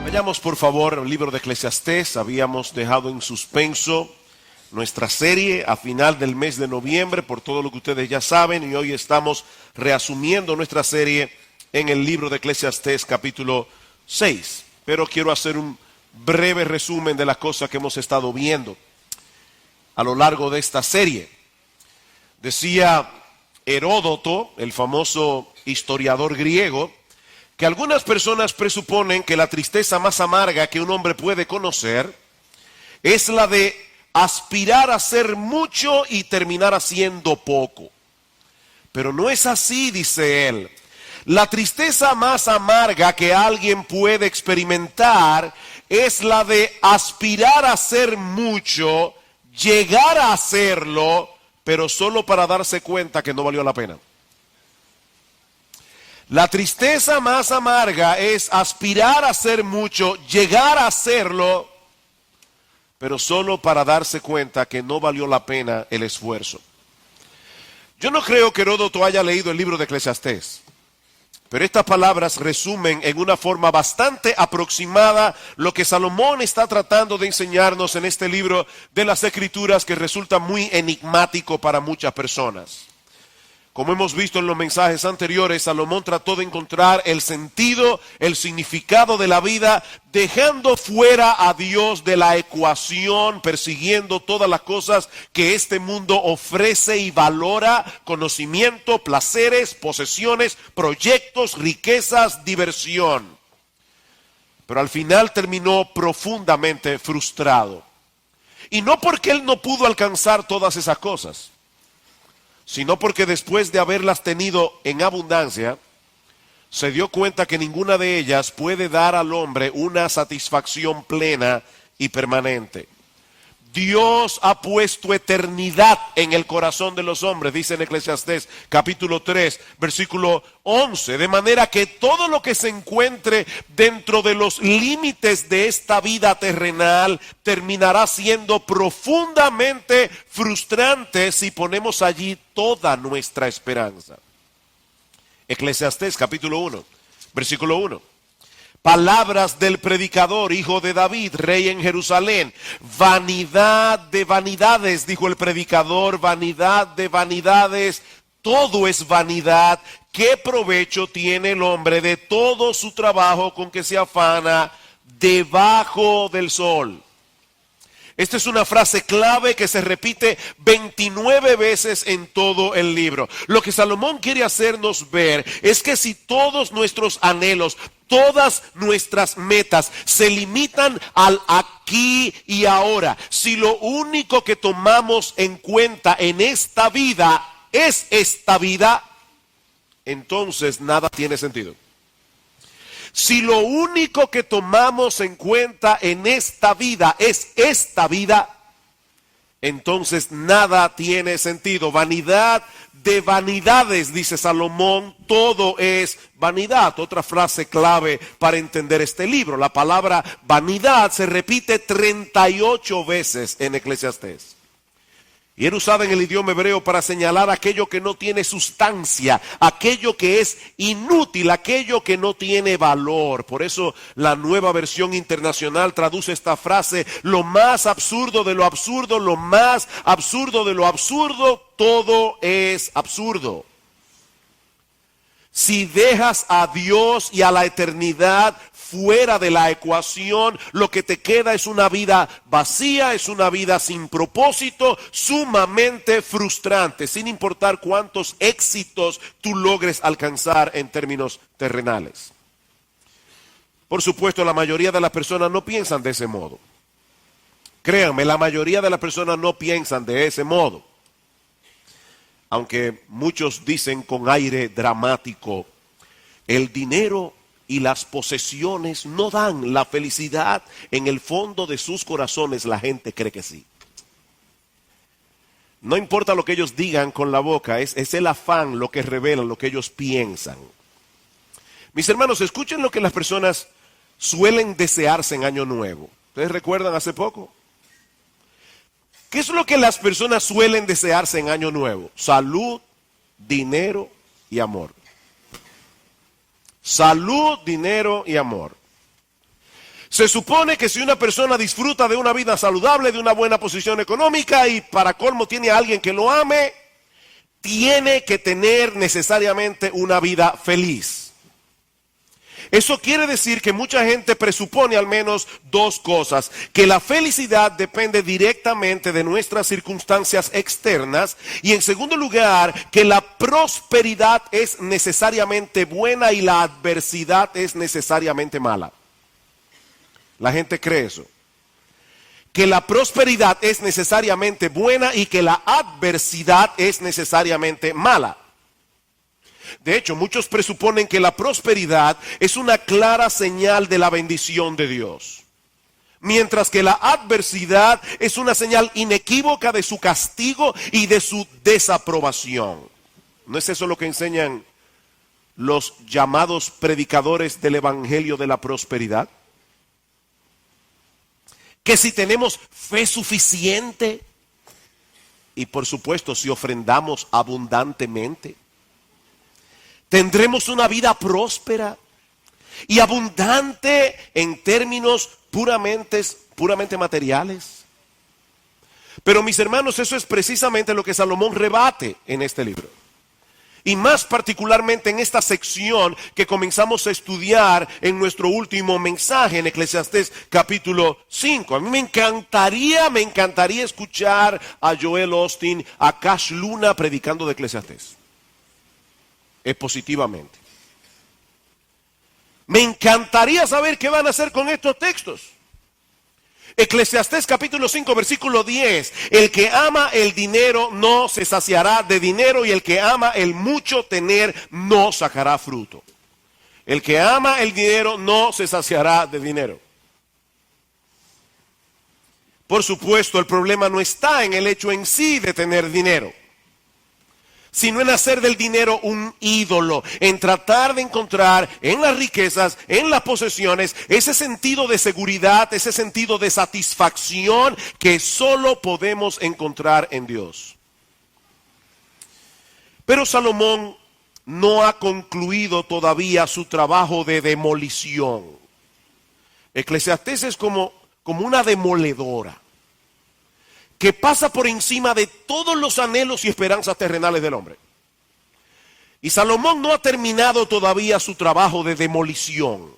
Vayamos por favor al libro de Eclesiastés. Habíamos dejado en suspenso nuestra serie a final del mes de noviembre por todo lo que ustedes ya saben, y hoy estamos reasumiendo nuestra serie en el libro de Eclesiastés capítulo 6. Pero quiero hacer un breve resumen de las cosas que hemos estado viendo a lo largo de esta serie. Decía Heródoto, el famoso historiador griego, que algunas personas presuponen que la tristeza más amarga que un hombre puede conocer es la de aspirar a hacer mucho y terminar haciendo poco. Pero no es así, dice él. La tristeza más amarga que alguien puede experimentar es la de aspirar a hacer mucho, llegar a hacerlo, pero solo para darse cuenta que no valió la pena. La tristeza más amarga es aspirar a hacer mucho, llegar a hacerlo, pero solo para darse cuenta que no valió la pena el esfuerzo. Yo no creo que Heródoto haya leído el libro de Eclesiastés, pero estas palabras resumen en una forma bastante aproximada lo que Salomón está tratando de enseñarnos en este libro de las Escrituras, que resulta muy enigmático para muchas personas. Como hemos visto en los mensajes anteriores, Salomón trató de encontrar el sentido, el significado de la vida, dejando fuera a Dios de la ecuación, persiguiendo todas las cosas que este mundo ofrece y valora: conocimiento, placeres, posesiones, proyectos, riquezas, diversión. Pero al final terminó profundamente frustrado. Y no porque él no pudo alcanzar todas esas cosas, sino porque después de haberlas tenido en abundancia, se dio cuenta que ninguna de ellas puede dar al hombre una satisfacción plena y permanente. Dios ha puesto eternidad en el corazón de los hombres, dice en Eclesiastés capítulo 3, versículo 11, de manera que todo lo que se encuentre dentro de los límites de esta vida terrenal terminará siendo profundamente frustrante si ponemos allí toda nuestra esperanza. Eclesiastés capítulo 1, versículo 1. Palabras del predicador, hijo de David, rey en Jerusalén. Vanidad de vanidades, dijo el predicador, vanidad de vanidades, todo es vanidad. ¿Qué provecho tiene el hombre de todo su trabajo con que se afana debajo del sol? Esta es una frase clave que se repite 29 veces en todo el libro. Lo que Salomón quiere hacernos ver es que si todos nuestros anhelos, todas nuestras metas se limitan al aquí y ahora, si lo único que tomamos en cuenta en esta vida es esta vida, entonces nada tiene sentido. Si lo único que tomamos en cuenta en esta vida es esta vida, entonces nada tiene sentido. Vanidad de vanidades, dice Salomón, todo es vanidad. Otra frase clave para entender este libro: la palabra vanidad se repite 38 veces en Eclesiastés. Y era usada en el idioma hebreo para señalar aquello que no tiene sustancia, aquello que es inútil, aquello que no tiene valor. Por eso la Nueva Versión Internacional traduce esta frase: lo más absurdo de lo absurdo, lo más absurdo de lo absurdo, todo es absurdo. Si dejas a Dios y a la eternidad fuera de la ecuación, lo que te queda es una vida vacía, es una vida sin propósito, sumamente frustrante, sin importar cuántos éxitos tú logres alcanzar en términos terrenales. Por supuesto, la mayoría de las personas no piensan de ese modo. Créanme, la mayoría de las personas no piensan de ese modo. Aunque muchos dicen con aire dramático: el dinero y las posesiones no dan la felicidad. En el fondo de sus corazones la gente cree que sí. No importa lo que ellos digan con la boca, es el afán lo que revela lo que ellos piensan. Mis hermanos, escuchen lo que las personas suelen desearse en Año Nuevo. ¿Ustedes recuerdan hace poco? ¿Qué es lo que las personas suelen desearse en Año Nuevo? Salud, dinero y amor. Salud, dinero y amor. Se supone que si una persona disfruta de una vida saludable, de una buena posición económica y para colmo tiene a alguien que lo ame, tiene que tener necesariamente una vida feliz. Eso quiere decir que mucha gente presupone al menos dos cosas: que la felicidad depende directamente de nuestras circunstancias externas, y en segundo lugar, que la prosperidad es necesariamente buena y la adversidad es necesariamente mala. La gente cree eso, que la prosperidad es necesariamente buena y que la adversidad es necesariamente mala. De hecho, muchos presuponen que la prosperidad es una clara señal de la bendición de Dios, mientras que la adversidad es una señal inequívoca de su castigo y de su desaprobación. ¿No es eso lo que enseñan los llamados predicadores del evangelio de la prosperidad? Que si tenemos fe suficiente y por supuesto si ofrendamos abundantemente, tendremos una vida próspera y abundante en términos puramente materiales. Pero mis hermanos, eso es precisamente lo que Salomón rebate en este libro. Y más particularmente en esta sección que comenzamos a estudiar en nuestro último mensaje en Eclesiastés capítulo 5. A mí me encantaría escuchar a Joel Osteen, a Cash Luna predicando de Eclesiastés. Expositivamente. Me encantaría saber qué van a hacer con estos textos. Eclesiastés capítulo 5 versículo 10: el que ama el dinero no se saciará de dinero, y el que ama el mucho tener no sacará fruto. El que ama el dinero no se saciará de dinero. Por supuesto, el problema no está en el hecho en sí de tener dinero, sino en hacer del dinero un ídolo, en tratar de encontrar en las riquezas, en las posesiones, ese sentido de seguridad, ese sentido de satisfacción que solo podemos encontrar en Dios. Pero Salomón no ha concluido todavía su trabajo de demolición. Eclesiastés es como una demoledora que pasa por encima de todos los anhelos y esperanzas terrenales del hombre. Y Salomón no ha terminado todavía su trabajo de demolición.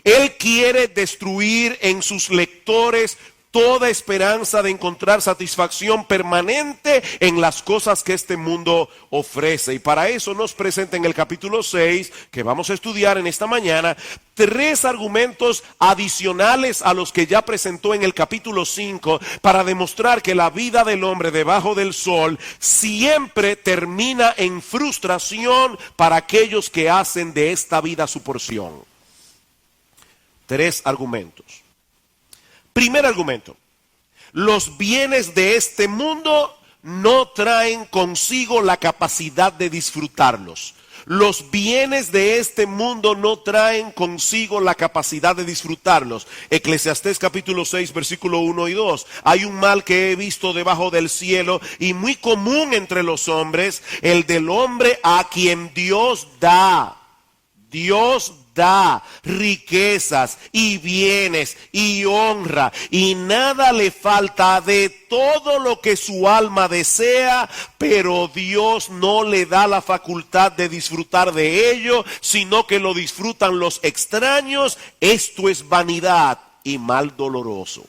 Él quiere destruir en sus lectores toda esperanza de encontrar satisfacción permanente en las cosas que este mundo ofrece. Y para eso nos presenta en el capítulo 6, que vamos a estudiar en esta mañana, 3 argumentos adicionales a los que ya presentó en el capítulo 5 para demostrar que la vida del hombre debajo del sol siempre termina en frustración para aquellos que hacen de esta vida su porción. 3 argumentos. Primer argumento: los bienes de este mundo no traen consigo la capacidad de disfrutarlos. Los bienes de este mundo no traen consigo la capacidad de disfrutarlos. Eclesiastés capítulo 6 versículo 1 y 2. Hay un mal que he visto debajo del cielo y muy común entre los hombres, el del hombre a quien Dios da. Dios da riquezas y bienes y honra, y nada le falta de todo lo que su alma desea, pero Dios no le da la facultad de disfrutar de ello, sino que lo disfrutan los extraños. Esto es vanidad y mal doloroso.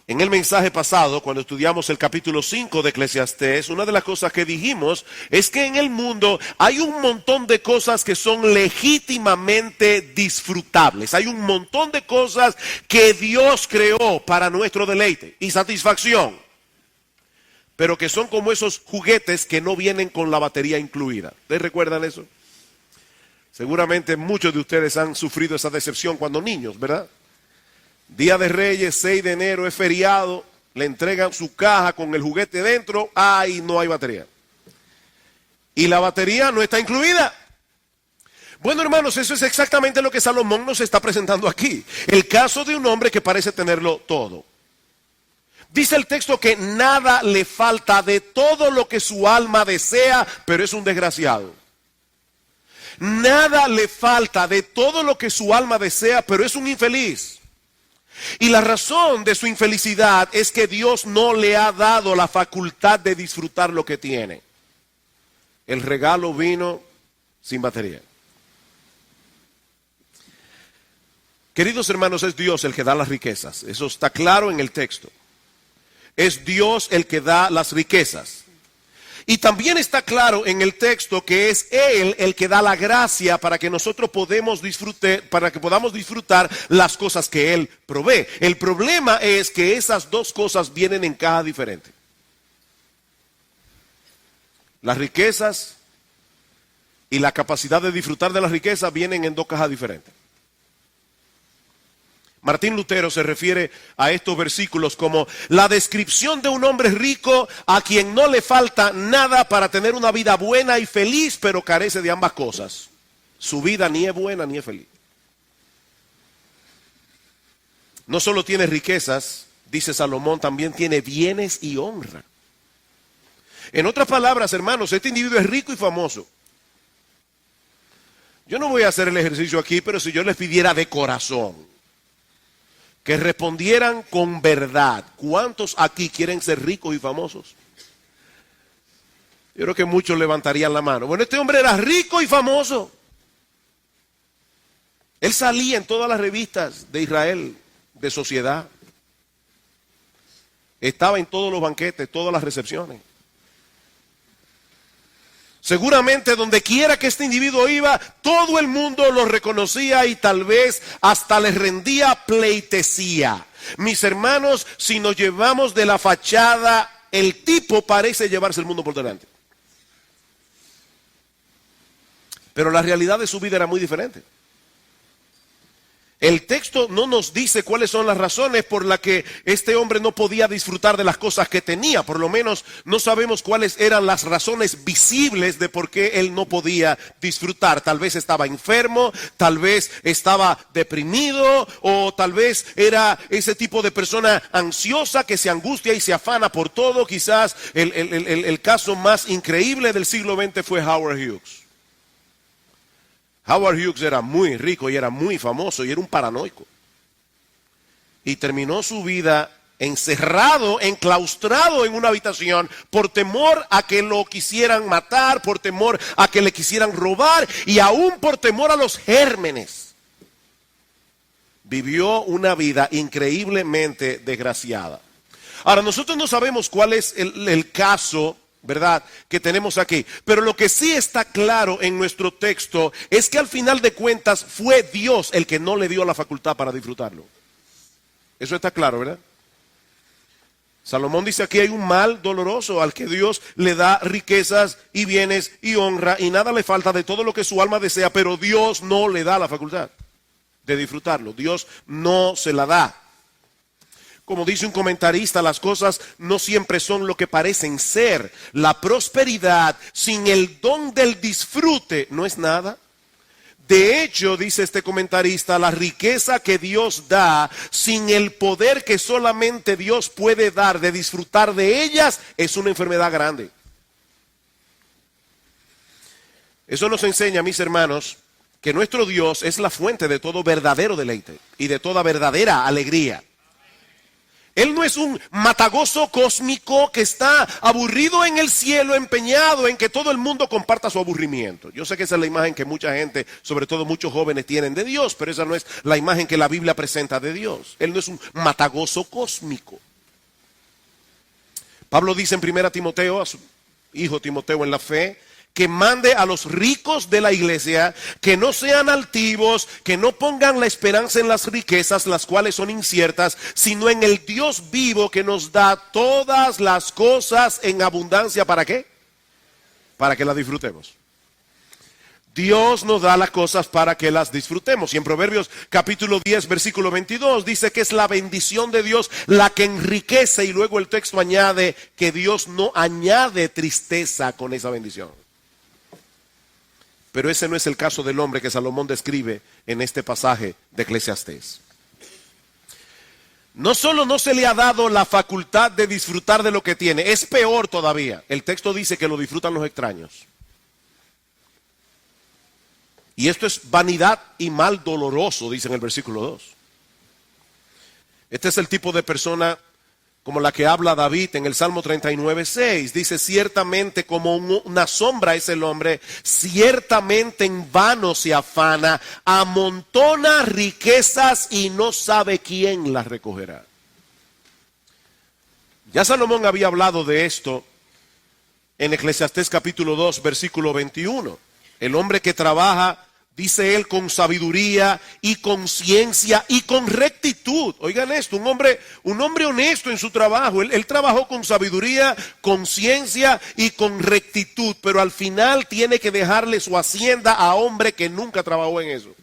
En el mensaje pasado, cuando estudiamos el capítulo 5 de Eclesiastés, una de las cosas que dijimos es que en el mundo hay un montón de cosas que son legítimamente disfrutables. Hay un montón de cosas que Dios creó para nuestro deleite y satisfacción, pero que son como esos juguetes que no vienen con la batería incluida. ¿Ustedes recuerdan eso? Seguramente muchos de ustedes han sufrido esa decepción cuando niños, ¿verdad? Día de Reyes, 6 de enero, es feriado, le entregan su caja con el juguete dentro, ¡ay, no hay batería! Y la batería no está incluida. Bueno, hermanos, eso es exactamente lo que Salomón nos está presentando aquí. El caso de un hombre que parece tenerlo todo. Dice el texto que nada le falta de todo lo que su alma desea, pero es un desgraciado. Nada le falta de todo lo que su alma desea, pero es un infeliz. Y la razón de su infelicidad es que Dios no le ha dado la facultad de disfrutar lo que tiene. El regalo vino sin batería. Queridos hermanos, es Dios el que da las riquezas. Eso está claro en el texto. Es Dios el que da las riquezas. Y también está claro en el texto que es Él el que da la gracia para que nosotros podamos disfrutar las cosas que Él provee. El problema es que esas dos cosas vienen en caja diferente. Las riquezas y la capacidad de disfrutar de las riquezas vienen en dos cajas diferentes. Martín Lutero se refiere a estos versículos como la descripción de un hombre rico a quien no le falta nada para tener una vida buena y feliz, pero carece de ambas cosas. Su vida ni es buena ni es feliz. No solo tiene riquezas, dice Salomón, también tiene bienes y honra. En otras palabras, hermanos, este individuo es rico y famoso. Yo no voy a hacer el ejercicio aquí, pero si yo les pidiera de corazón que respondieran con verdad, ¿cuántos aquí quieren ser ricos y famosos? Yo creo que muchos levantarían la mano. Bueno, este hombre era rico y famoso. Él salía en todas las revistas de Israel, de sociedad. Estaba en todos los banquetes, todas las recepciones. Seguramente donde quiera que este individuo iba, todo el mundo lo reconocía y tal vez hasta les rendía pleitesía. Mis hermanos, si nos llevamos de la fachada, el tipo parece llevarse el mundo por delante. Pero la realidad de su vida era muy diferente. El texto no nos dice cuáles son las razones por las que este hombre no podía disfrutar de las cosas que tenía. Por lo menos no sabemos cuáles eran las razones visibles de por qué él no podía disfrutar. Tal vez estaba enfermo, tal vez estaba deprimido, o tal vez era ese tipo de persona ansiosa que se angustia y se afana por todo. Quizás el caso más increíble del siglo XX fue Howard Hughes. Howard Hughes era muy rico y era muy famoso y era un paranoico. Y terminó su vida encerrado, enclaustrado en una habitación por temor a que lo quisieran matar, por temor a que le quisieran robar y aún por temor a los gérmenes. Vivió una vida increíblemente desgraciada. Ahora, nosotros no sabemos cuál es el caso, ¿verdad?, que tenemos aquí. Pero lo que sí está claro en nuestro texto es que al final de cuentas fue Dios el que no le dio la facultad para disfrutarlo. Eso está claro, ¿verdad? Salomón dice aquí hay un mal doloroso al que Dios le da riquezas y bienes y honra y nada le falta de todo lo que su alma desea, pero Dios no le da la facultad de disfrutarlo. Dios no se la da. Como dice un comentarista, las cosas no siempre son lo que parecen ser. La prosperidad sin el don del disfrute no es nada. De hecho, dice este comentarista, la riqueza que Dios da sin el poder que solamente Dios puede dar de disfrutar de ellas es una enfermedad grande. Eso nos enseña, mis hermanos, que nuestro Dios es la fuente de todo verdadero deleite y de toda verdadera alegría. Él no es un matagozo cósmico que está aburrido en el cielo, empeñado en que todo el mundo comparta su aburrimiento. Yo sé que esa es la imagen que mucha gente, sobre todo muchos jóvenes, tienen de Dios, pero esa no es la imagen que la Biblia presenta de Dios. Él no es un matagozo cósmico. Pablo dice en 1 Timoteo, a su hijo Timoteo en la fe, que mande a los ricos de la iglesia que no sean altivos, que no pongan la esperanza en las riquezas, las cuales son inciertas, sino en el Dios vivo que nos da todas las cosas en abundancia. ¿Para qué? Para que las disfrutemos. Dios nos da las cosas para que las disfrutemos. Y en Proverbios capítulo 10, versículo 22, dice que es la bendición de Dios la que enriquece. Y luego el texto añade que Dios no añade tristeza con esa bendición. Pero ese no es el caso del hombre que Salomón describe en este pasaje de Eclesiastés. No solo no se le ha dado la facultad de disfrutar de lo que tiene, es peor todavía. El texto dice que lo disfrutan los extraños. Y esto es vanidad y mal doloroso, dice en el versículo 2. Este es el tipo de persona como la que habla David en el Salmo 39:6. Dice, ciertamente como una sombra es el hombre, ciertamente en vano se afana, amontona riquezas y no sabe quién las recogerá. Ya Salomón había hablado de esto en Eclesiastés capítulo 2, versículo 21. El hombre que trabaja, dice él, con sabiduría y con ciencia y con rectitud. Oigan esto, un hombre honesto en su trabajo. Él trabajó con sabiduría, con ciencia y con rectitud, pero al final tiene que dejarle su hacienda a hombre que nunca trabajó en eso.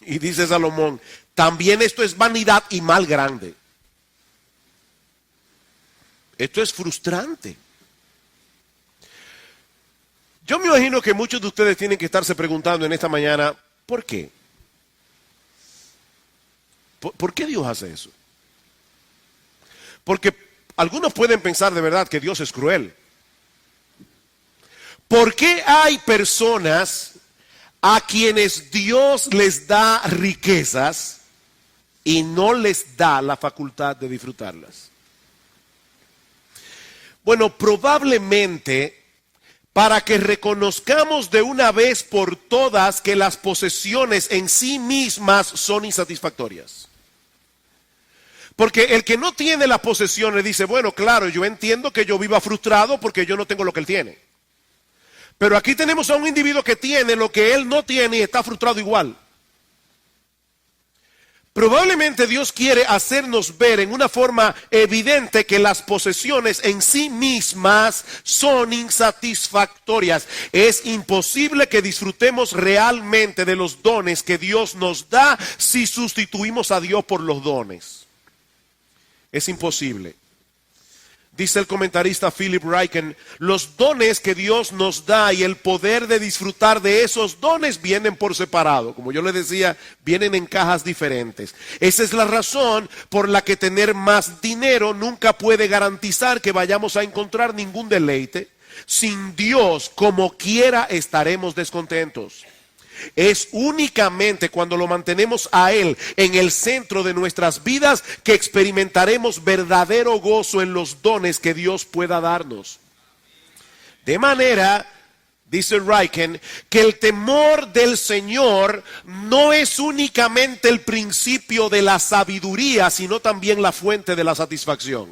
Y dice Salomón, también esto es vanidad y mal grande. Esto es frustrante. Yo me imagino que muchos de ustedes tienen que estarse preguntando en esta mañana, ¿por qué? ¿Por qué Dios hace eso? Porque algunos pueden pensar de verdad que Dios es cruel. ¿Por qué hay personas a quienes Dios les da riquezas y no les da la facultad de disfrutarlas? Bueno, probablemente para que reconozcamos de una vez por todas que las posesiones en sí mismas son insatisfactorias. Porque el que no tiene las posesiones dice, bueno, claro, yo entiendo que yo viva frustrado porque yo no tengo lo que él tiene. Pero aquí tenemos a un individuo que tiene lo que él no tiene y está frustrado igual. Probablemente Dios quiere hacernos ver en una forma evidente que las posesiones en sí mismas son insatisfactorias. Es imposible que disfrutemos realmente de los dones que Dios nos da si sustituimos a Dios por los dones. Es imposible. Dice el comentarista Philip Ryken, los dones que Dios nos da y el poder de disfrutar de esos dones vienen por separado. Como yo les decía, vienen en cajas diferentes. Esa es la razón por la que tener más dinero nunca puede garantizar que vayamos a encontrar ningún deleite. Sin Dios, como quiera, estaremos descontentos. Es únicamente cuando lo mantenemos a Él en el centro de nuestras vidas que experimentaremos verdadero gozo en los dones que Dios pueda darnos. De manera, dice Ryken, que el temor del Señor no es únicamente el principio de la sabiduría, sino también la fuente de la satisfacción.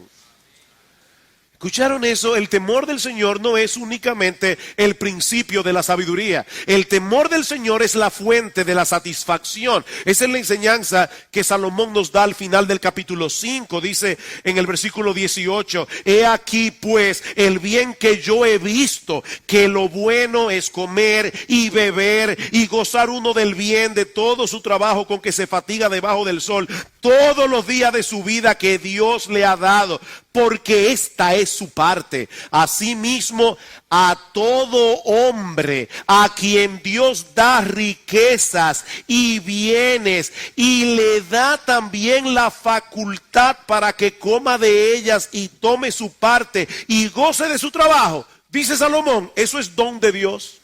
¿Escucharon eso? El temor del Señor no es únicamente el principio de la sabiduría. El temor del Señor es la fuente de la satisfacción. Esa es la enseñanza que Salomón nos da al final del capítulo 5. Dice en el versículo 18, he aquí pues el bien que yo he visto, que lo bueno es comer y beber y gozar uno del bien de todo su trabajo con que se fatiga debajo del sol, todos los días de su vida que Dios le ha dado, porque esta es su parte. Asimismo, a todo hombre a quien Dios da riquezas y bienes y le da también la facultad para que coma de ellas y tome su parte y goce de su trabajo, dice Salomón, eso es don de Dios.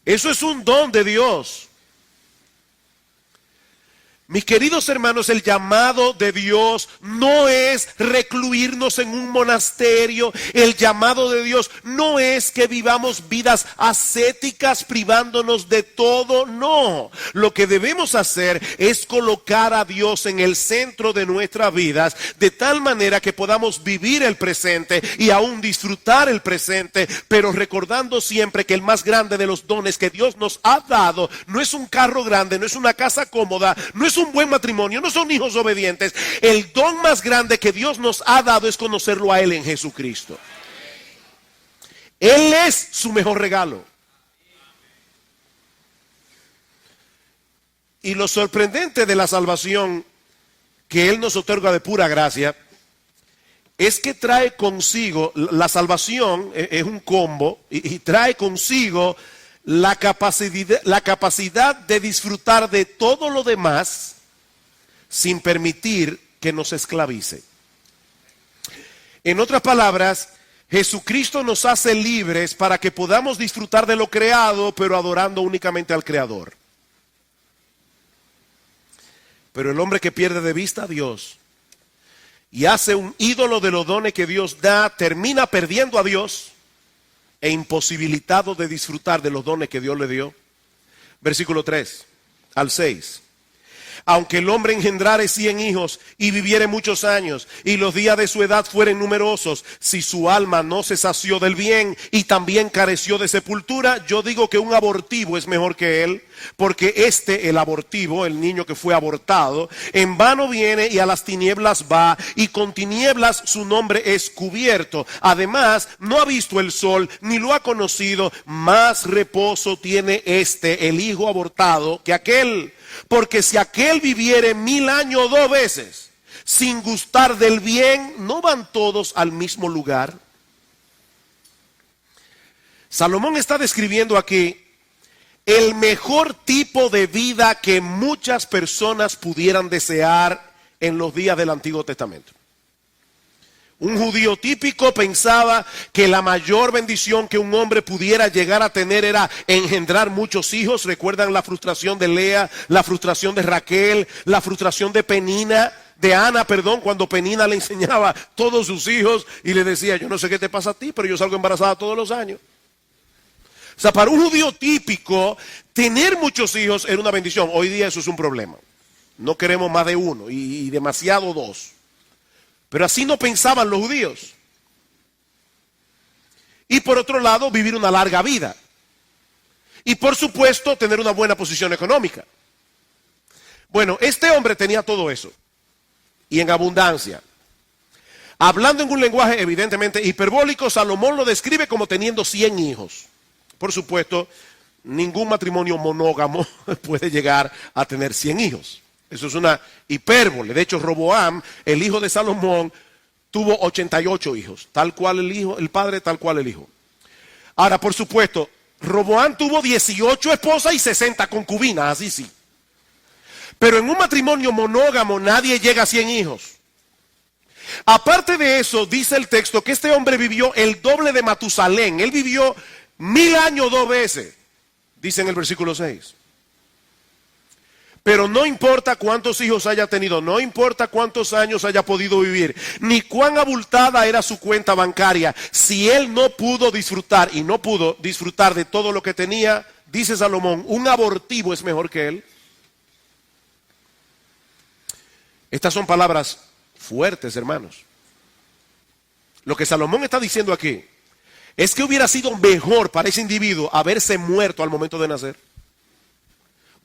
Eso es un don de Dios. Mis queridos hermanos, el llamado de Dios no es recluirnos en un monasterio. El llamado de Dios no es que vivamos vidas ascéticas privándonos de todo. No, lo que debemos hacer es colocar a Dios en el centro de nuestras vidas, de tal manera que podamos vivir el presente y aún disfrutar el presente, pero recordando siempre que el más grande de los dones que Dios nos ha dado no es un carro grande, no es una casa cómoda, no es un buen matrimonio, no son hijos obedientes. El don más grande que Dios nos ha dado es conocerlo a Él en Jesucristo. Él es su mejor regalo. Y lo sorprendente de la salvación que Él nos otorga de pura gracia es que trae consigo, la salvación es un combo y trae consigo la capacidad de disfrutar de todo lo demás sin permitir que nos esclavice. En otras palabras, Jesucristo nos hace libres para que podamos disfrutar de lo creado, pero adorando únicamente al Creador. Pero el hombre que pierde de vista a Dios y hace un ídolo de los dones que Dios da, termina perdiendo a Dios e imposibilitado de disfrutar de los dones que Dios le dio. Versículo 3 al 6. Aunque el hombre engendrare 100 hijos y viviere muchos años, y los días de su edad fueren numerosos, si su alma no se sació del bien y también careció de sepultura, yo digo que un abortivo es mejor que él, porque el abortivo, el niño que fue abortado, en vano viene y a las tinieblas va, y con tinieblas su nombre es cubierto. Además, no ha visto el sol, ni lo ha conocido, más reposo tiene el hijo abortado, que aquel. Porque si aquel viviere 1000 años 2 veces, sin gustar del bien, ¿no van todos al mismo lugar? Salomón está describiendo aquí el mejor tipo de vida que muchas personas pudieran desear en los días del Antiguo Testamento. Un judío típico pensaba que la mayor bendición que un hombre pudiera llegar a tener era engendrar muchos hijos. ¿Recuerdan la frustración de Lea, la frustración de Raquel, la frustración de Ana, cuando Penina le enseñaba todos sus hijos y le decía, yo no sé qué te pasa a ti, pero yo salgo embarazada todos los años? O sea, para un judío típico, tener muchos hijos era una bendición. Hoy día eso es un problema. No queremos más de uno y demasiado dos. Pero así no pensaban los judíos. Y por otro lado, vivir una larga vida. Y por supuesto, tener una buena posición económica. Bueno, este hombre tenía todo eso. Y en abundancia. Hablando en un lenguaje evidentemente hiperbólico, Salomón lo describe como teniendo 100 hijos. Por supuesto, ningún matrimonio monógamo puede llegar a tener 100 hijos. Eso es una hipérbole. De hecho, Roboam, el hijo de Salomón, tuvo 88 hijos. Tal cual el padre, tal cual el hijo. Ahora, por supuesto, Roboam tuvo 18 esposas y 60 concubinas, así sí. Pero en un matrimonio monógamo nadie llega a 100 hijos. Aparte de eso, dice el texto que este hombre vivió el doble de Matusalén. Él vivió 1000 años 2 veces, dice en el versículo 6. Pero no importa cuántos hijos haya tenido, no importa cuántos años haya podido vivir, ni cuán abultada era su cuenta bancaria, si él no pudo disfrutar y no pudo disfrutar de todo lo que tenía, dice Salomón, un abortivo es mejor que él. Estas son palabras fuertes, hermanos. Lo que Salomón está diciendo aquí es que hubiera sido mejor para ese individuo haberse muerto al momento de nacer.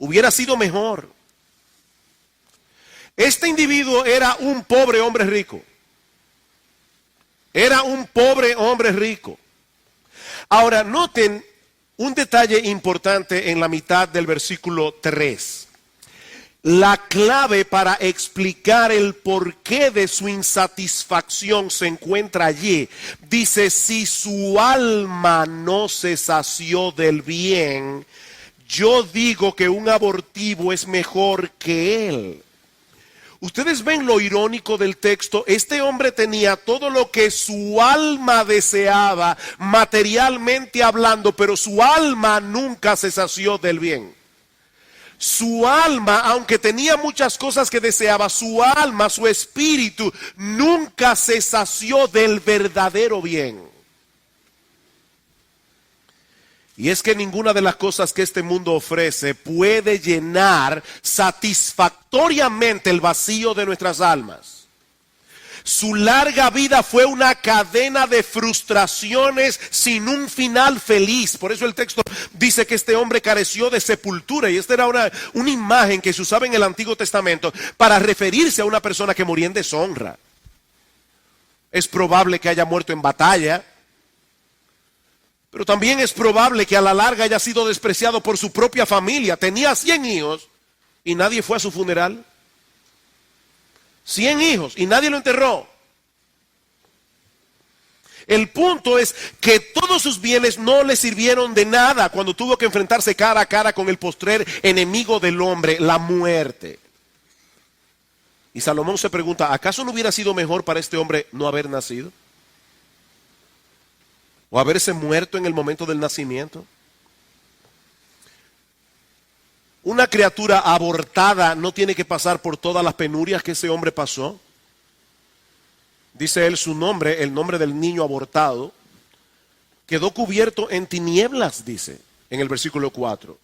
Hubiera sido mejor. Este individuo era un pobre hombre rico. Era un pobre hombre rico. Ahora, noten un detalle importante en la mitad del versículo 3. La clave para explicar el porqué de su insatisfacción se encuentra allí. Dice, si su alma no se sació del bien, yo digo que un abortivo es mejor que él. Ustedes ven lo irónico del texto. Este hombre tenía todo lo que su alma deseaba, materialmente hablando, pero su alma nunca se sació del bien. Su alma, aunque tenía muchas cosas que deseaba, su alma, su espíritu, nunca se sació del verdadero bien. Y es que ninguna de las cosas que este mundo ofrece puede llenar satisfactoriamente el vacío de nuestras almas. Su larga vida fue una cadena de frustraciones sin un final feliz. Por eso el texto dice que este hombre careció de sepultura. Y esta era una imagen que se usaba en el Antiguo Testamento para referirse a una persona que moría en deshonra. Es probable que haya muerto en batalla. Pero también es probable que a la larga haya sido despreciado por su propia familia. Tenía 100 hijos y nadie fue a su funeral. 100 hijos y nadie lo enterró. El punto es que todos sus bienes no le sirvieron de nada cuando tuvo que enfrentarse cara a cara con el postrer enemigo del hombre, la muerte. Y Salomón se pregunta, ¿acaso no hubiera sido mejor para este hombre no haber nacido? o haberse muerto en el momento del nacimiento. Una criatura abortada no tiene que pasar por todas las penurias que ese hombre pasó. Dice él su nombre, el nombre del niño abortado, quedó cubierto en tinieblas, dice en el versículo 4.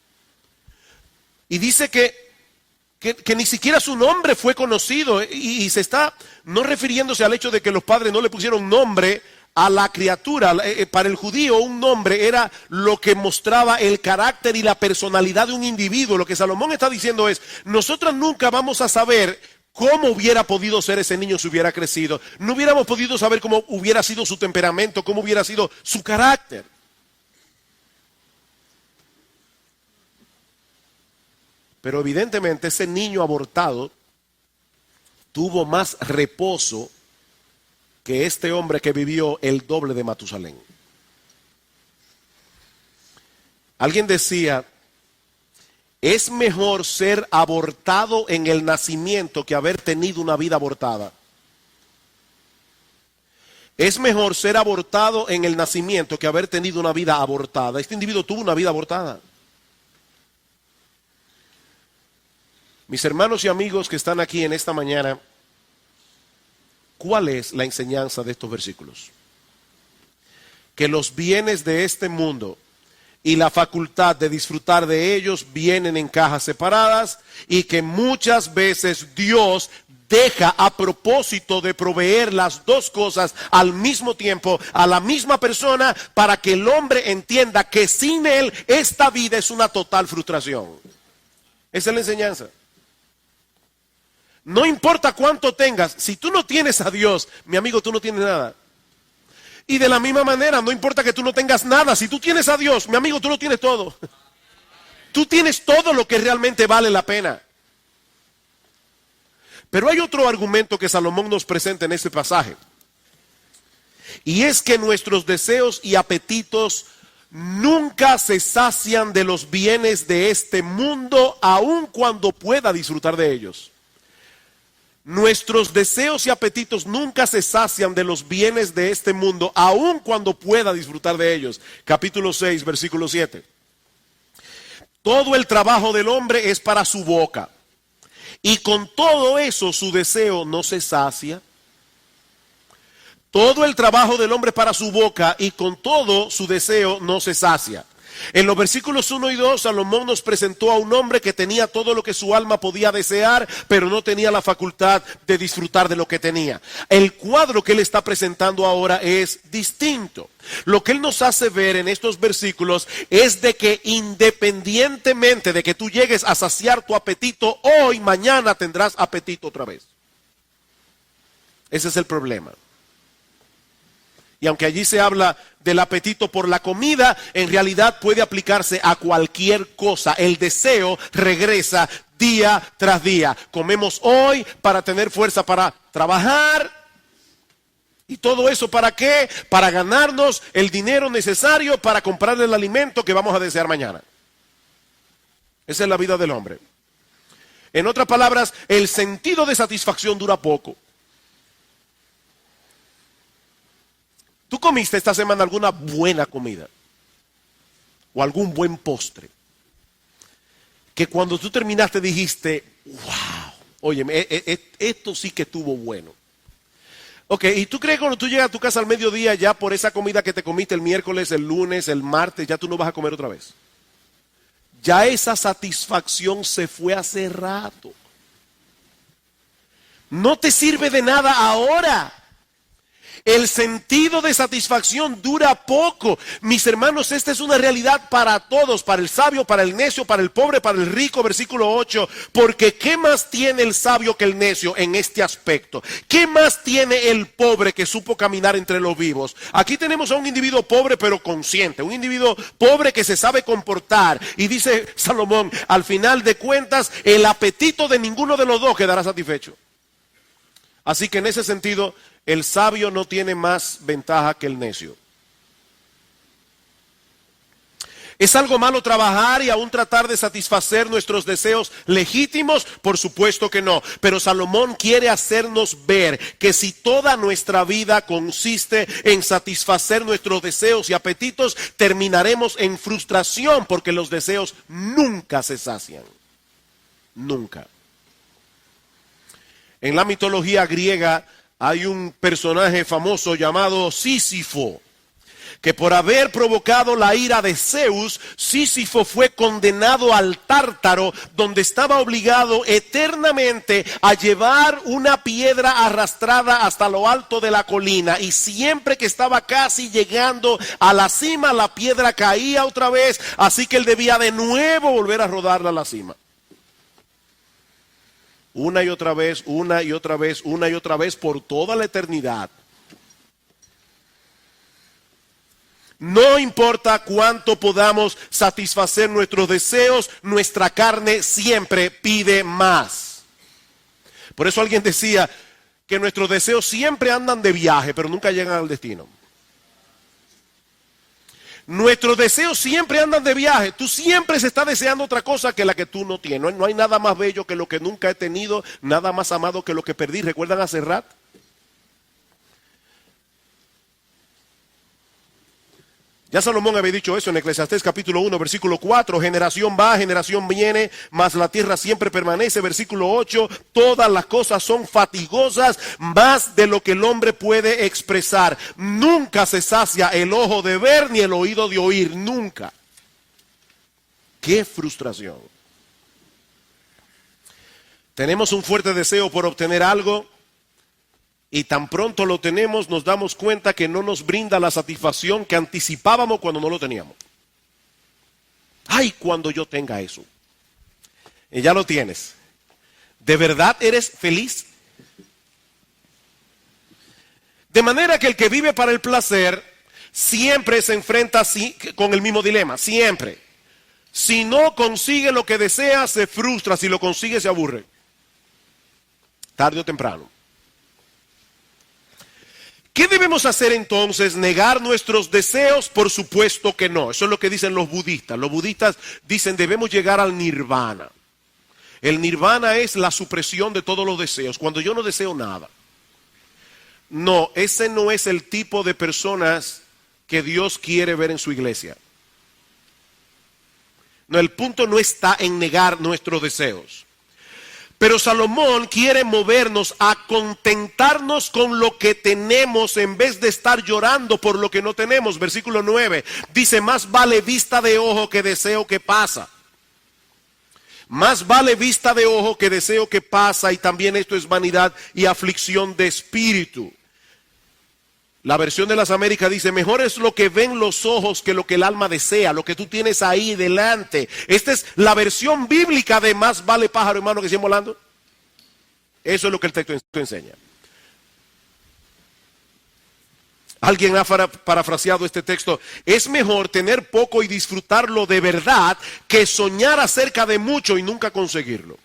Y dice que ni siquiera su nombre fue conocido, y se está no refiriéndose al hecho de que los padres no le pusieron nombre a la criatura. Para el judío un nombre era lo que mostraba el carácter y la personalidad de un individuo. Lo que Salomón está diciendo es, nosotros nunca vamos a saber cómo hubiera podido ser ese niño si hubiera crecido. No hubiéramos podido saber cómo hubiera sido su temperamento, cómo hubiera sido su carácter. Pero evidentemente ese niño abortado tuvo más reposo que este hombre que vivió el doble de Matusalén. Alguien decía, es mejor ser abortado en el nacimiento que haber tenido una vida abortada. Es mejor ser abortado en el nacimiento que haber tenido una vida abortada. Este individuo tuvo una vida abortada. Mis hermanos y amigos que están aquí en esta mañana, ¿cuál es la enseñanza de estos versículos? Que los bienes de este mundo y la facultad de disfrutar de ellos vienen en cajas separadas, y que muchas veces Dios deja a propósito de proveer las dos cosas al mismo tiempo a la misma persona, para que el hombre entienda que sin él esta vida es una total frustración. Esa es la enseñanza. No importa cuánto tengas, si tú no tienes a Dios, mi amigo, tú no tienes nada. Y de la misma manera, no importa que tú no tengas nada, si tú tienes a Dios, mi amigo, tú lo tienes todo. Tú tienes todo lo que realmente vale la pena. Pero hay otro argumento que Salomón nos presenta en este pasaje. Y es que nuestros deseos y apetitos nunca se sacian de los bienes de este mundo, aun cuando pueda disfrutar de ellos. Nuestros deseos y apetitos nunca se sacian de los bienes de este mundo, aun cuando pueda disfrutar de ellos. Capítulo 6, versículo 7. Todo el trabajo del hombre es para su boca, y con todo eso su deseo no se sacia. Todo el trabajo del hombre es para su boca, y con todo su deseo no se sacia. En los versículos 1 y 2, Salomón nos presentó a un hombre que tenía todo lo que su alma podía desear, pero no tenía la facultad de disfrutar de lo que tenía. El cuadro que él está presentando ahora es distinto. Lo que él nos hace ver en estos versículos es de que independientemente de que tú llegues a saciar tu apetito hoy, mañana tendrás apetito otra vez. Ese es el problema. Y aunque allí se habla del apetito por la comida, en realidad puede aplicarse a cualquier cosa. El deseo regresa día tras día. Comemos hoy para tener fuerza para trabajar. ¿Y todo eso para qué? Para ganarnos el dinero necesario para comprar el alimento que vamos a desear mañana. Esa es la vida del hombre. En otras palabras, el sentido de satisfacción dura poco. ¿Tú comiste esta semana alguna buena comida? ¿O algún buen postre? Que cuando tú terminaste dijiste, wow, óyeme, esto sí que estuvo bueno. Ok, ¿y tú crees que cuando tú llegas a tu casa al mediodía, ya por esa comida que te comiste el miércoles, el lunes, el martes, ya tú no vas a comer otra vez? Ya esa satisfacción se fue hace rato. No te sirve de nada ahora. El sentido de satisfacción dura poco. Mis hermanos, esta es una realidad para todos, para el sabio, para el necio, para el pobre, para el rico. Versículo 8, porque ¿qué más tiene el sabio que el necio en este aspecto? ¿Qué más tiene el pobre que supo caminar entre los vivos? Aquí tenemos a un individuo pobre pero consciente, un individuo pobre que se sabe comportar. Y dice Salomón, al final de cuentas, el apetito de ninguno de los dos quedará satisfecho. Así que en ese sentido, el sabio no tiene más ventaja que el necio. ¿Es algo malo trabajar y aún tratar de satisfacer nuestros deseos legítimos? Por supuesto que no. Pero Salomón quiere hacernos ver que si toda nuestra vida consiste en satisfacer nuestros deseos y apetitos, terminaremos en frustración porque los deseos nunca se sacian. Nunca. En la mitología griega hay un personaje famoso llamado Sísifo, que por haber provocado la ira de Zeus, Sísifo fue condenado al Tártaro, donde estaba obligado eternamente a llevar una piedra arrastrada hasta lo alto de la colina, y siempre que estaba casi llegando a la cima, la piedra caía otra vez, así que él debía de nuevo volver a rodarla a la cima. Una y otra vez, una y otra vez, una y otra vez, por toda la eternidad. No importa cuánto podamos satisfacer nuestros deseos, nuestra carne siempre pide más. Por eso alguien decía que nuestros deseos siempre andan de viaje, pero nunca llegan al destino. Nuestros deseos siempre andan de viaje. Tú siempre se estás deseando otra cosa que la que tú no tienes. No hay nada más bello que lo que nunca he tenido, nada más amado que lo que perdí. ¿Recuerdan a Serrat? Ya Salomón había dicho eso en Eclesiastés capítulo 1, versículo 4, generación va, generación viene, mas la tierra siempre permanece. Versículo 8, todas las cosas son fatigosas, más de lo que el hombre puede expresar. Nunca se sacia el ojo de ver ni el oído de oír, nunca. ¡Qué frustración! Tenemos un fuerte deseo por obtener algo, y tan pronto lo tenemos, nos damos cuenta que no nos brinda la satisfacción que anticipábamos cuando no lo teníamos. ¡Ay, cuando yo tenga eso! Y ya lo tienes. ¿De verdad eres feliz? De manera que el que vive para el placer siempre se enfrenta con el mismo dilema, siempre. Si no consigue lo que desea, se frustra. Si lo consigue, se aburre. Tarde o temprano. ¿Qué debemos hacer entonces? ¿Negar nuestros deseos? Por supuesto que no. Eso es lo que dicen los budistas. Los budistas dicen debemos llegar al nirvana. El nirvana es la supresión de todos los deseos. Cuando yo no deseo nada. No, ese no es el tipo de personas que Dios quiere ver en su iglesia. No, el punto no está en negar nuestros deseos. Pero Salomón quiere movernos a contentarnos con lo que tenemos en vez de estar llorando por lo que no tenemos. Versículo 9 dice, más vale vista de ojo que deseo que pasa. Más vale vista de ojo que deseo que pasa, y también esto es vanidad y aflicción de espíritu. La versión de las Américas dice, mejor es lo que ven los ojos que lo que el alma desea, lo que tú tienes ahí delante. Esta es la versión bíblica de más vale pájaro, hermano, que 100 volando. Eso es lo que el texto enseña. Alguien ha parafraseado este texto. Es mejor tener poco y disfrutarlo de verdad que soñar acerca de mucho y nunca conseguirlo.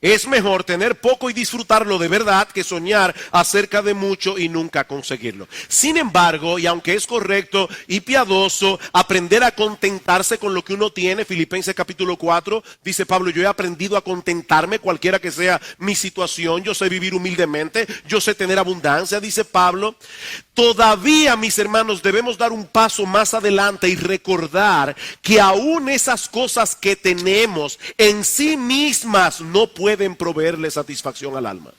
Es mejor tener poco y disfrutarlo de verdad que soñar acerca de mucho y nunca conseguirlo. Sin embargo, y aunque es correcto y piadoso aprender a contentarse con lo que uno tiene, Filipenses capítulo 4, dice Pablo, yo he aprendido a contentarme cualquiera que sea mi situación, yo sé vivir humildemente, yo sé tener abundancia, dice Pablo. Todavía, mis hermanos, debemos dar un paso más adelante y recordar que aún esas cosas que tenemos en sí mismas no pueden proveerle satisfacción al alma.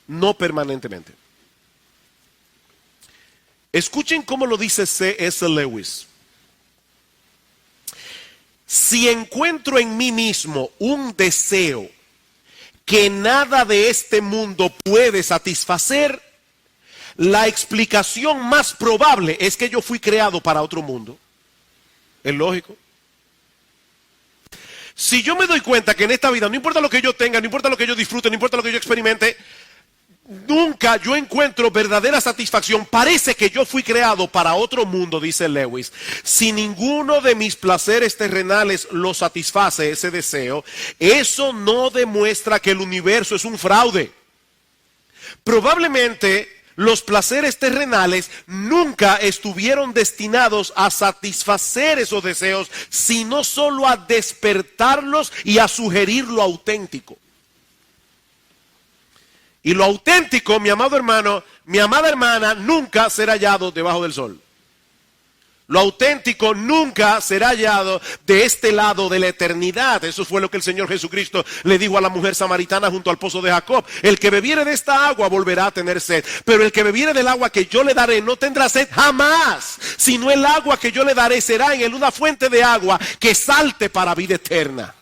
No permanentemente. Escuchen cómo lo dice C.S. Lewis. Si encuentro en mí mismo un deseo que nada de este mundo puede satisfacer, la explicación más probable es que yo fui creado para otro mundo. ¿Es lógico? Si yo me doy cuenta que en esta vida, no importa lo que yo tenga, no importa lo que yo disfrute, no importa lo que yo experimente, nunca yo encuentro verdadera satisfacción, parece que yo fui creado para otro mundo, dice Lewis. Si ninguno de mis placeres terrenales lo satisface ese deseo, eso no demuestra que el universo es un fraude. Probablemente los placeres terrenales nunca estuvieron destinados a satisfacer esos deseos, sino solo a despertarlos y a sugerir lo auténtico. Y lo auténtico, mi amado hermano, mi amada hermana, nunca será hallado debajo del sol. Lo auténtico nunca será hallado de este lado de la eternidad. Eso fue lo que el Señor Jesucristo le dijo a la mujer samaritana junto al pozo de Jacob. El que bebiere de esta agua volverá a tener sed, pero el que bebiere del agua que yo le daré no tendrá sed jamás, sino el agua que yo le daré será en él una fuente de agua que salte para vida eterna.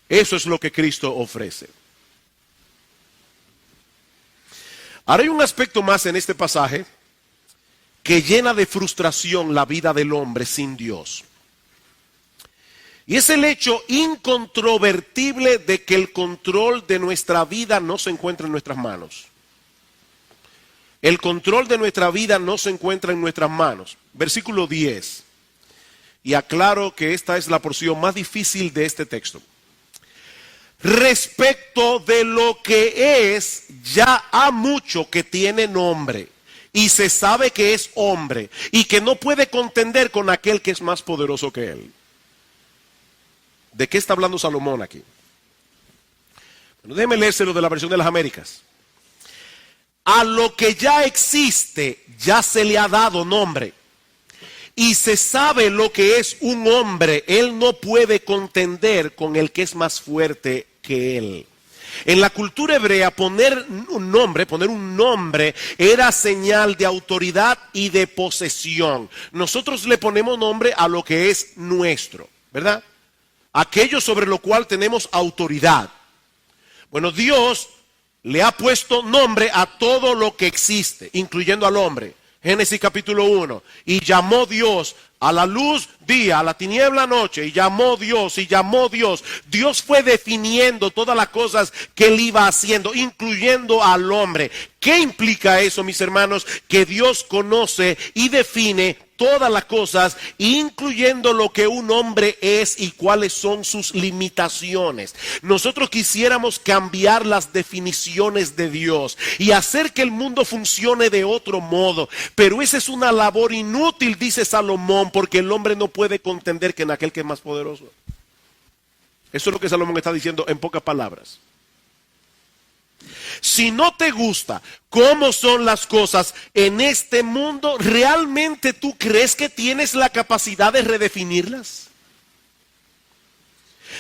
Eso es lo que Cristo ofrece. Ahora hay un aspecto más en este pasaje que llena de frustración la vida del hombre sin Dios. Y es el hecho incontrovertible de que el control de nuestra vida no se encuentra en nuestras manos. El control de nuestra vida no se encuentra en nuestras manos. Versículo 10. Y aclaro que esta es la porción más difícil de este texto. Respecto de lo que es, ya ha mucho que tiene nombre. Y se sabe que es hombre y que no puede contender con aquel que es más poderoso que él. ¿De qué está hablando Salomón aquí? Bueno, déjeme leérselo de la versión de las Américas. A lo que ya existe ya se le ha dado nombre. Y se sabe lo que es un hombre. Él no puede contender con el que es más fuerte que él. En la cultura hebrea poner un nombre era señal de autoridad y de posesión. Nosotros le ponemos nombre a lo que es nuestro, ¿verdad? Aquello sobre lo cual tenemos autoridad. Bueno, Dios le ha puesto nombre a todo lo que existe, incluyendo al hombre. Génesis capítulo 1. Y llamó Dios a la luz día, a la tiniebla noche, y llamó Dios, y llamó Dios. Dios fue definiendo todas las cosas que él iba haciendo, incluyendo al hombre. ¿Qué implica eso, mis hermanos? Que Dios conoce y define todas las cosas, incluyendo lo que un hombre es y cuáles son sus limitaciones. Nosotros quisiéramos cambiar las definiciones de Dios y hacer que el mundo funcione de otro modo, pero esa es una labor inútil, dice Salomón, porque el hombre no puede contender que en aquel que es más poderoso. Eso es lo que Salomón está diciendo en pocas palabras. Si no te gusta cómo son las cosas en este mundo, ¿realmente tú crees que tienes la capacidad de redefinirlas?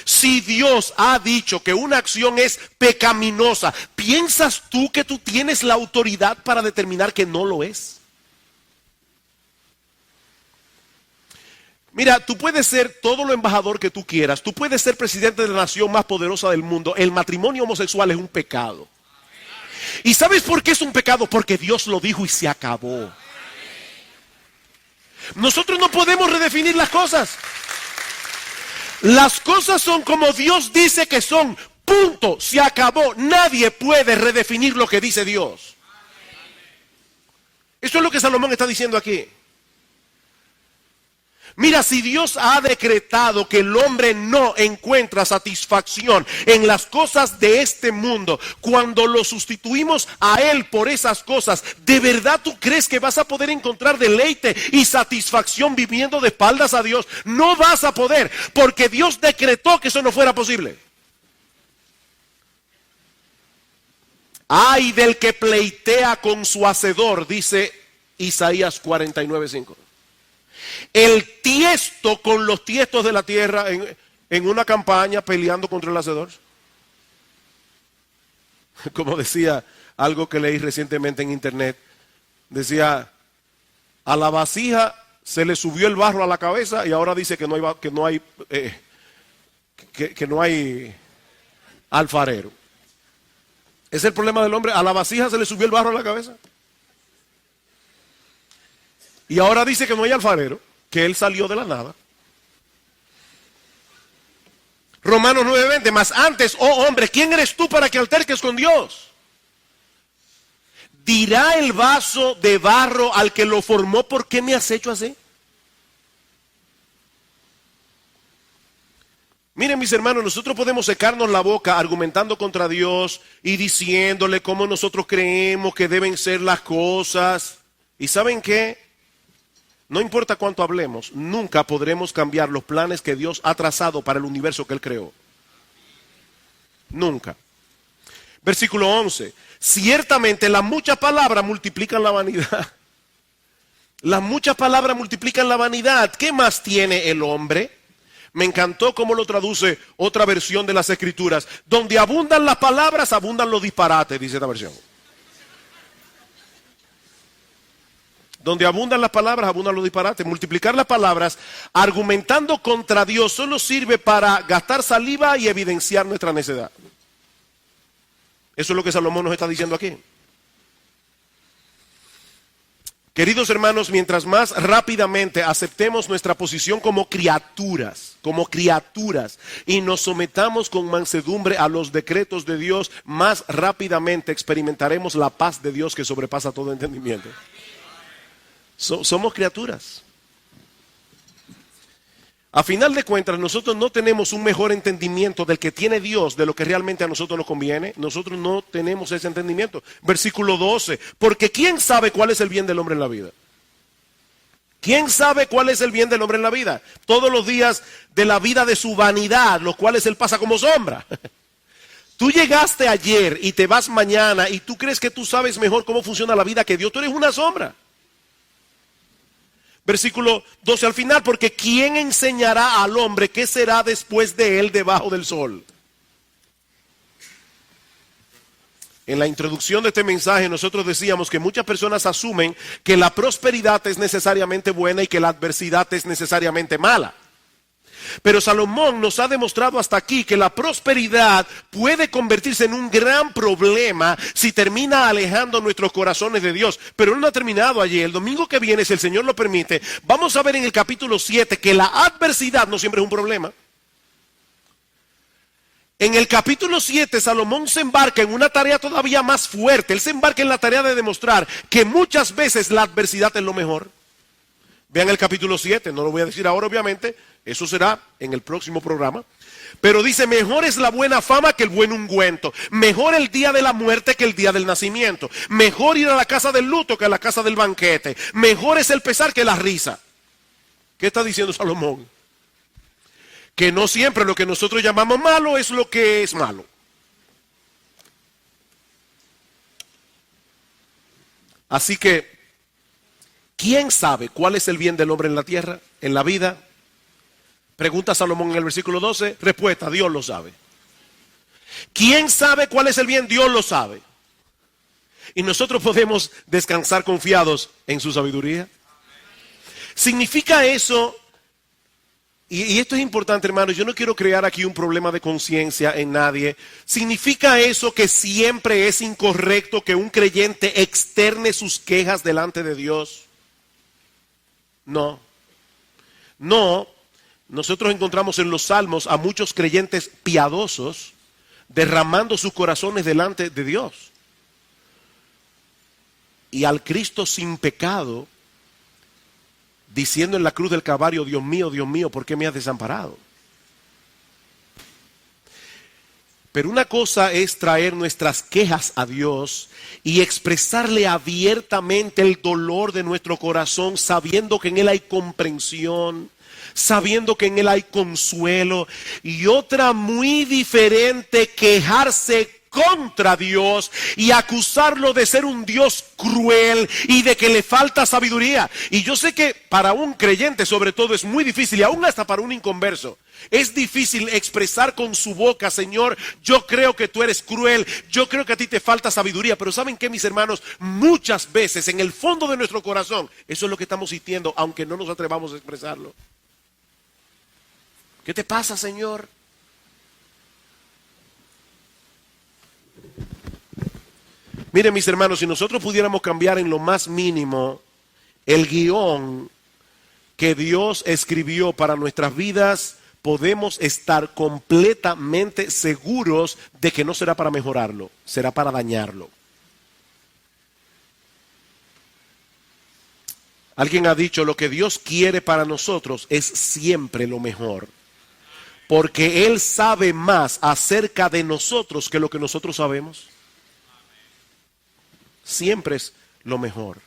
Si Dios ha dicho que una acción es pecaminosa, ¿piensas tú que tú tienes la autoridad para determinar que no lo es? Mira, tú puedes ser todo lo embajador que tú quieras, tú puedes ser presidente de la nación más poderosa del mundo. El matrimonio homosexual es un pecado. ¿Y sabes por qué es un pecado? Porque Dios lo dijo y se acabó. Nosotros no podemos redefinir las cosas. Las cosas son como Dios dice que son. Punto. Se acabó. Nadie puede redefinir lo que dice Dios. Esto es lo que Salomón está diciendo aquí. Mira, si Dios ha decretado que el hombre no encuentra satisfacción en las cosas de este mundo, cuando lo sustituimos a Él por esas cosas, ¿de verdad tú crees que vas a poder encontrar deleite y satisfacción viviendo de espaldas a Dios? No vas a poder, porque Dios decretó que eso no fuera posible. Ay del que pleitea con su hacedor, dice Isaías 49:5. El tiesto con los tiestos de la tierra en una campaña peleando contra el hacedor. Como decía algo que leí recientemente en internet, decía, a la vasija se le subió el barro a la cabeza y ahora dice que no hay alfarero. Es el problema del hombre, a la vasija se le subió el barro a la cabeza. Y ahora dice que no hay alfarero, que él salió de la nada. Romanos 9:20, mas antes, oh hombre, ¿quién eres tú para que alterques con Dios? Dirá el vaso de barro al que lo formó, ¿por qué me has hecho así? Miren, mis hermanos, nosotros podemos secarnos la boca argumentando contra Dios y diciéndole cómo nosotros creemos que deben ser las cosas. ¿Y saben qué? No importa cuánto hablemos, nunca podremos cambiar los planes que Dios ha trazado para el universo que Él creó. Nunca. Versículo 11. Ciertamente las muchas palabras multiplican la vanidad. Las muchas palabras multiplican la vanidad. ¿Qué más tiene el hombre? Me encantó cómo lo traduce otra versión de las Escrituras. Donde abundan las palabras, abundan los disparates, dice esta versión. Donde abundan las palabras, abundan los disparates. Multiplicar las palabras argumentando contra Dios solo sirve para gastar saliva y evidenciar nuestra necedad. Eso es lo que Salomón nos está diciendo aquí. Queridos hermanos, mientras más rápidamente aceptemos nuestra posición como criaturas, y nos sometamos con mansedumbre a los decretos de Dios, más rápidamente experimentaremos la paz de Dios que sobrepasa todo entendimiento. Somos criaturas. A final de cuentas, nosotros no tenemos un mejor entendimiento del que tiene Dios de lo que realmente a nosotros nos conviene. Nosotros no tenemos ese entendimiento. Versículo 12. Porque ¿quién sabe cuál es el bien del hombre en la vida? ¿Quién sabe cuál es el bien del hombre en la vida? Todos los días de la vida de su vanidad, los cuales él pasa como sombra. Tú llegaste ayer y te vas mañana y tú crees que tú sabes mejor cómo funciona la vida que Dios. Tú eres una sombra. Versículo 12 al final, porque ¿quién enseñará al hombre qué será después de él debajo del sol? En la introducción de este mensaje nosotros decíamos que muchas personas asumen que la prosperidad es necesariamente buena y que la adversidad es necesariamente mala. Pero Salomón nos ha demostrado hasta aquí que la prosperidad puede convertirse en un gran problema si termina alejando nuestros corazones de Dios. Pero él no ha terminado allí. El domingo que viene, si el Señor lo permite, vamos a ver en el capítulo 7 que la adversidad no siempre es un problema. En el capítulo 7, Salomón se embarca en una tarea todavía más fuerte. Él se embarca en la tarea de demostrar que muchas veces la adversidad es lo mejor. Vean el capítulo 7, no lo voy a decir ahora obviamente, eso será en el próximo programa. Pero dice, mejor es la buena fama que el buen ungüento. Mejor el día de la muerte que el día del nacimiento. Mejor ir a la casa del luto que a la casa del banquete. Mejor es el pesar que la risa. ¿Qué está diciendo Salomón? Que no siempre lo que nosotros llamamos malo es lo que es malo. Así que, ¿quién sabe cuál es el bien del hombre en la tierra, en la vida? Pregunta Salomón en el versículo 12. Respuesta, Dios lo sabe. ¿Quién sabe cuál es el bien? Dios lo sabe. Y nosotros podemos descansar confiados en su sabiduría. ¿Significa eso? Y esto es importante, hermanos, yo no quiero crear aquí un problema de conciencia en nadie. ¿Significa eso que siempre es incorrecto que un creyente externe sus quejas delante de Dios? No. No. Nosotros encontramos en los Salmos a muchos creyentes piadosos derramando sus corazones delante de Dios. Y al Cristo sin pecado, diciendo en la cruz del Calvario, Dios mío, ¿por qué me has desamparado? Pero una cosa es traer nuestras quejas a Dios y expresarle abiertamente el dolor de nuestro corazón, sabiendo que en Él hay comprensión, sabiendo que en Él hay consuelo. Y otra muy diferente, quejarse contra Dios y acusarlo de ser un Dios cruel y de que le falta sabiduría. Y yo sé que para un creyente sobre todo es muy difícil, y aún hasta para un inconverso, es difícil expresar con su boca, Señor, yo creo que tú eres cruel, yo creo que a ti te falta sabiduría. Pero ¿saben qué, mis hermanos? Muchas veces en el fondo de nuestro corazón, eso es lo que estamos sintiendo, aunque no nos atrevamos a expresarlo. ¿Qué te pasa, Señor? Miren, mis hermanos, si nosotros pudiéramos cambiar en lo más mínimo el guión que Dios escribió para nuestras vidas, podemos estar completamente seguros de que no será para mejorarlo, será para dañarlo. Alguien ha dicho, lo que Dios quiere para nosotros es siempre lo mejor. porque Él sabe más acerca de nosotros que lo que nosotros sabemos. Siempre es lo mejor.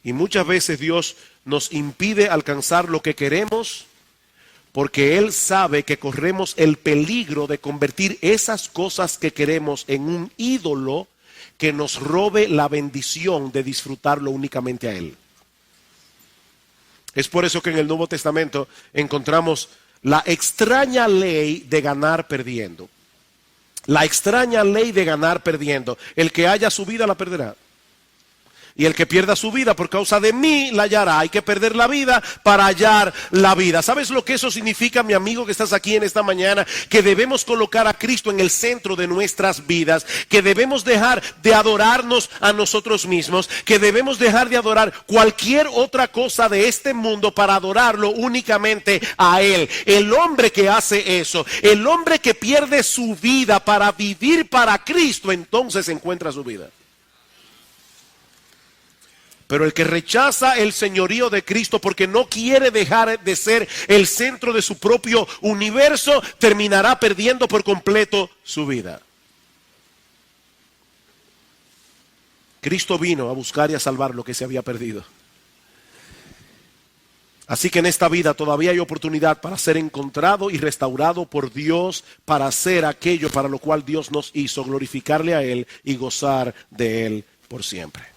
Y muchas veces Dios nos impide alcanzar lo que queremos porque Él sabe que corremos el peligro de convertir esas cosas que queremos en un ídolo que nos robe la bendición de disfrutarlo únicamente a Él. Es por eso que en el Nuevo Testamento encontramos la extraña ley de ganar perdiendo. La extraña ley de ganar perdiendo. El que haya su vida la perderá. Y el que pierda su vida por causa de mí la hallará. Hay que perder la vida para hallar la vida. ¿Sabes lo que eso significa, mi amigo que estás aquí en esta mañana? Que debemos colocar a Cristo en el centro de nuestras vidas. Que debemos dejar de adorarnos a nosotros mismos. Que debemos dejar de adorar cualquier otra cosa de este mundo para adorarlo únicamente a Él. El hombre que hace eso, el hombre que pierde su vida para vivir para Cristo, entonces encuentra su vida. Pero el que rechaza el señorío de Cristo porque no quiere dejar de ser el centro de su propio universo, terminará perdiendo por completo su vida. Cristo vino a buscar y a salvar lo que se había perdido. Así que en esta vida todavía hay oportunidad para ser encontrado y restaurado por Dios, para hacer aquello para lo cual Dios nos hizo, glorificarle a Él y gozar de Él por siempre.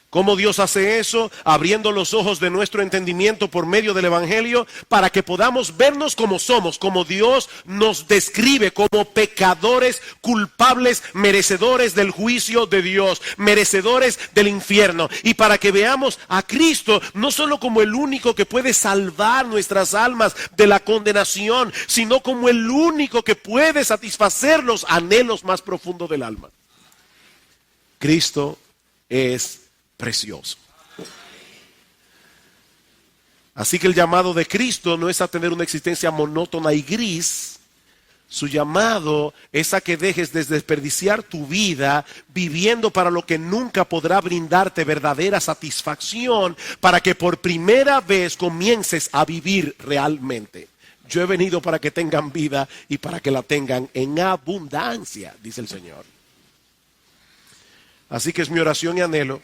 ¿Cómo Dios hace eso? Abriendo los ojos de nuestro entendimiento por medio del Evangelio para que podamos vernos como somos, como Dios nos describe, como pecadores culpables, merecedores del juicio de Dios, merecedores del infierno. Y para que veamos a Cristo no solo como el único que puede salvar nuestras almas de la condenación, sino como el único que puede satisfacer los anhelos más profundos del alma. Cristo es precioso. Así que el llamado de Cristo no es a tener una existencia monótona y gris. Su llamado es a que dejes de desperdiciar tu vida viviendo para lo que nunca podrá brindarte verdadera satisfacción, para que por primera vez comiences a vivir realmente. Yo he venido para que tengan vida y para que la tengan en abundancia, dice el Señor. Así que es mi oración y anhelo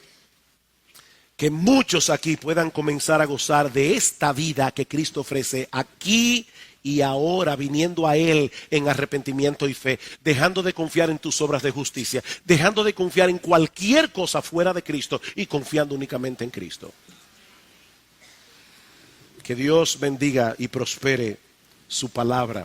que muchos aquí puedan comenzar a gozar de esta vida que Cristo ofrece aquí y ahora, viniendo a Él en arrepentimiento y fe, dejando de confiar en tus obras de justicia, dejando de confiar en cualquier cosa fuera de Cristo y confiando únicamente en Cristo. Que Dios bendiga y prospere su palabra.